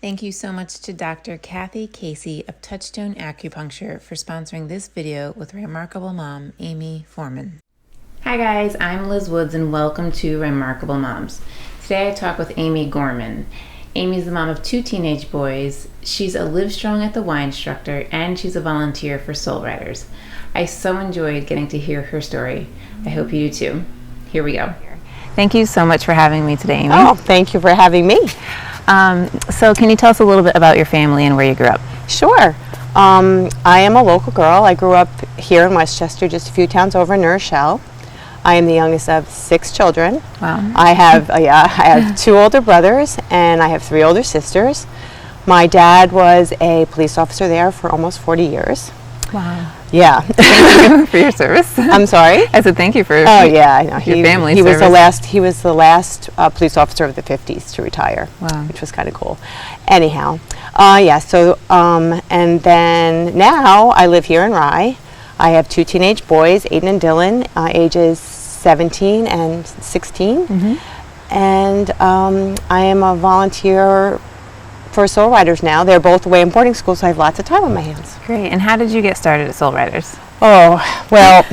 Thank you so much to Dr. Kathy Casey of Touchstone Acupuncture for sponsoring this video with Ryemarkable Mom, Amy Foreman. Hi guys, I'm Liz Woods and welcome to Ryemarkable Moms. Today I talk with Amy Gorman. Amy's the mom of 2 teenage boys. She's a Livestrong at the Instructor and she's a volunteer for Soul Ryeders. I so enjoyed getting to hear her story. I hope you do too. Here we go. Thank you so much for having me today, Amy. Oh, thank you for having me. So can you tell us a little bit about your family and where you grew up? Sure. I am a local girl. I grew up here in Westchester, just a few towns over in New Rochelle. I am the youngest of 6 children. Wow. I have 2 older brothers and I have 3 older sisters. My dad was a police officer there for almost 40 years. Wow. Yeah. Thank you for your service. I'm sorry? I said thank you for I know. your family he service. He was the last police officer of the 50s to retire. Wow. Which was kind of cool. Anyhow, and then now I live here in Rye. I have 2 teenage boys, Aiden and Dylan, ages 17 and 16. Mm-hmm. And I am a volunteer for Soul Ryeders now. They're both away in boarding school, so I have lots of time on my hands. Great. And how did you get started at Soul Ryeders? Oh, well,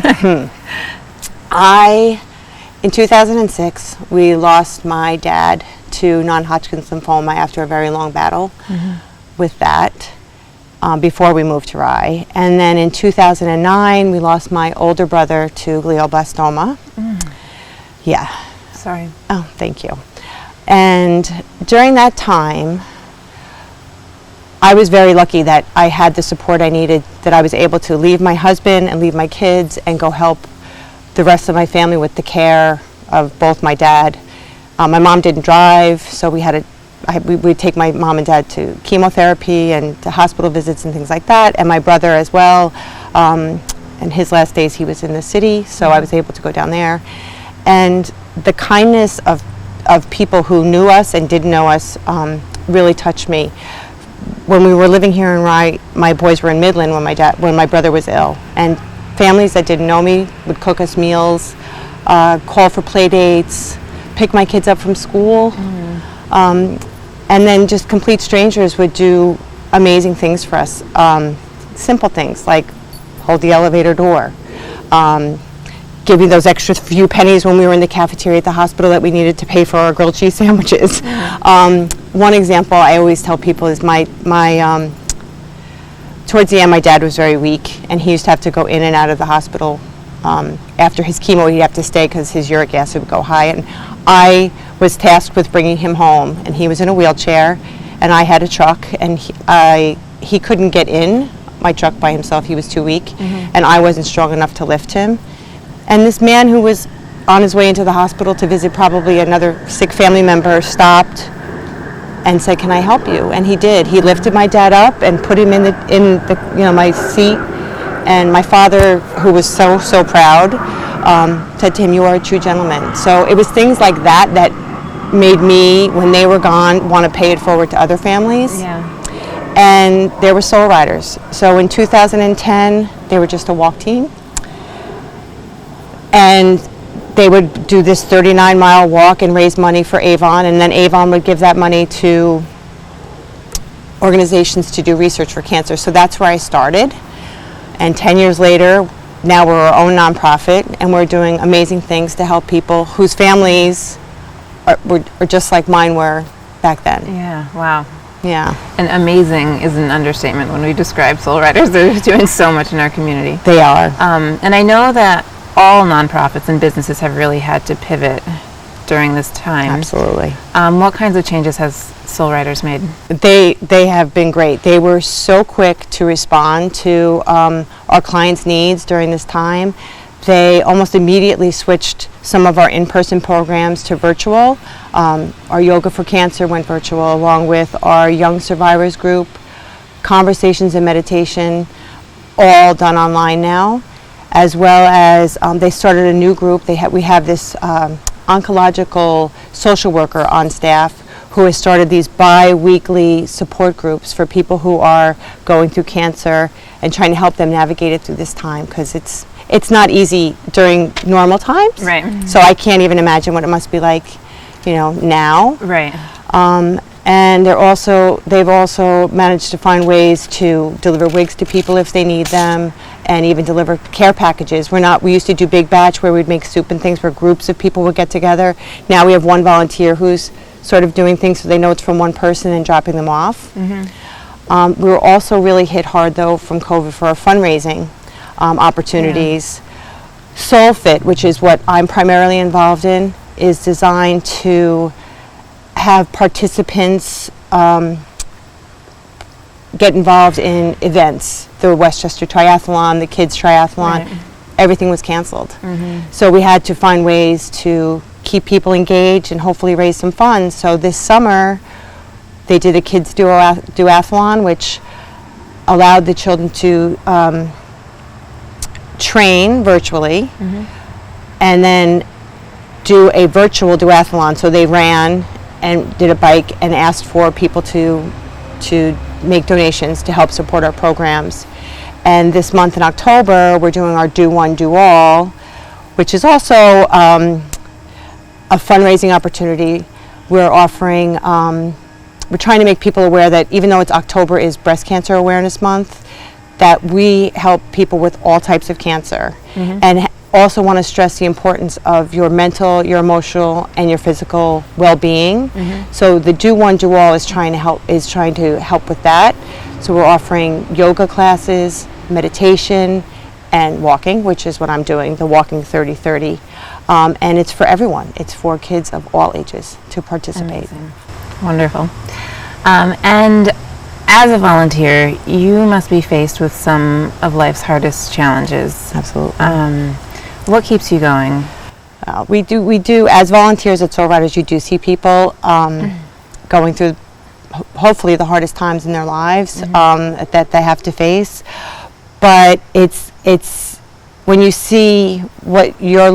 in 2006, we lost my dad to non-Hodgkin's lymphoma after a very long battle with that before we moved to Rye. And then in 2009, we lost my older brother to glioblastoma. Yeah. Sorry. Oh, thank you. And during that time, I was very lucky that I had the support I needed, that I was able to leave my husband and leave my kids and go help the rest of my family with the care of both my dad. My mom didn't drive, so we'd take my mom and dad to chemotherapy and to hospital visits and things like that, and my brother as well. And his last days he was in the city, so I was able to go down there. And the kindness of people who knew us and didn't know us really touched me. When we were living here in Rye, my boys were in Midland when my brother was ill, and families that didn't know me would cook us meals, call for play dates, pick my kids up from school, and then just complete strangers would do amazing things for us. Simple things like hold the elevator door, give me those extra few pennies when we were in the cafeteria at the hospital that we needed to pay for our grilled cheese sandwiches. One example I always tell people is towards the end my dad was very weak and he used to have to go in and out of the hospital. After his chemo he'd have to stay because his uric acid would go high, and I was tasked with bringing him home, and he was in a wheelchair and I had a truck, and he couldn't get in my truck by himself. He was too weak and I wasn't strong enough to lift him. And this man who was on his way into the hospital to visit probably another sick family member stopped and said, "Can I help you?" And he did. He lifted my dad up and put him in my seat. And my father, who was so proud, said to him, "You are a true gentleman." So it was things like that that made me, when they were gone, want to pay it forward to other families. Yeah. And there were Soul Ryeders. So in 2010, they were just a walk team. And they would do this 39-mile walk and raise money for Avon, and then Avon would give that money to organizations to do research for cancer. So that's where I started. And 10 years later, now we're our own nonprofit, and we're doing amazing things to help people whose families are just like mine were back then. Yeah, wow. Yeah. And amazing is an understatement when we describe Soul Ryeders. They're doing so much in our community. They are. And I know that all nonprofits and businesses have really had to pivot during this time. Absolutely. What kinds of changes has Soul Ryeders made? They have been great. They were so quick to respond to our clients' needs during this time. They almost immediately switched some of our in-person programs to virtual. Our Yoga for Cancer went virtual, along with our Young Survivors group, Conversations and Meditation, all done online now, as well as they started a new group. We have this oncological social worker on staff who has started these bi-weekly support groups for people who are going through cancer and trying to help them navigate it through this time, because it's not easy during normal times. Right. So I can't even imagine what it must be like, now. Right. And they've also managed to find ways to deliver wigs to people if they need them, and even deliver care packages. We used to do big batch where we'd make soup and things where groups of people would get together. Now we have one volunteer who's sort of doing things so they know it's from one person and dropping them off. Mm-hmm. We were also really hit hard though from COVID for our fundraising opportunities. Yeah. Soul Fit, which is what I'm primarily involved in, is designed to have participants get involved in events. The Westchester Triathlon, the Kids Triathlon, right. Everything was canceled. Mm-hmm. So we had to find ways to keep people engaged and hopefully raise some funds. So this summer they did a Kids Duathlon, which allowed the children to train virtually, mm-hmm. and then do a virtual duathlon. So they ran and did a bike and asked for people to make donations to help support our programs. And this month in October, we're doing our Do One, Do All, which is also a fundraising opportunity. We're offering, we're trying to make people aware that even though it's October is Breast Cancer Awareness Month, that we help people with all types of cancer. Mm-hmm. And also want to stress the importance of your mental, your emotional, and your physical well-being. Mm-hmm. So the Do One, Do All is trying to help with that. So we're offering yoga classes, meditation, and walking, which is what I'm doing, the Walking 30-30. And it's for everyone. It's for kids of all ages to participate. Amazing. Wonderful. And as a volunteer, you must be faced with some of life's hardest challenges. Absolutely. What keeps you going? We do, as volunteers at Soul Ryeders, you do see people going through hopefully the hardest times in their lives, mm-hmm. That they have to face. But it's when you see what your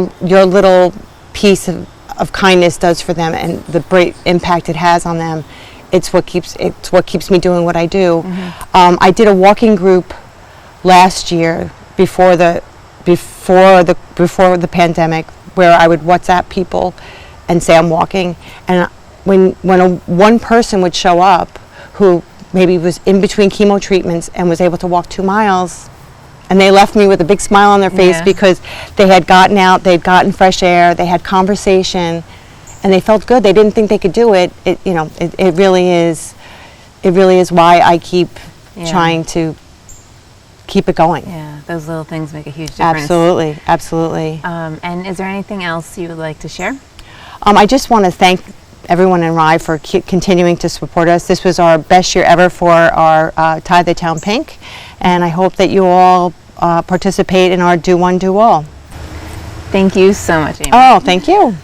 little piece of kindness does for them and the great impact it has on them, it's what keeps me doing what I do. Mm-hmm. I did a walking group last year before the pandemic, where I would WhatsApp people and say I'm walking, and when one person would show up who maybe was in between chemo treatments and was able to walk 2 miles, and they left me with a big smile on their face, yeah. because they had gotten out, they'd gotten fresh air, they had conversation, and they felt good. They didn't think they could do it. It really is why I keep yeah. trying to keep it going. Yeah, those little things make a huge difference. Absolutely. And is there anything else you would like to share? I just want to thank everyone in Rye for continuing to support us. This was our best year ever for our Tie the Town Pink, and I hope that you all participate in our Do One, Do All. Thank you so much, Amy. Oh, thank you.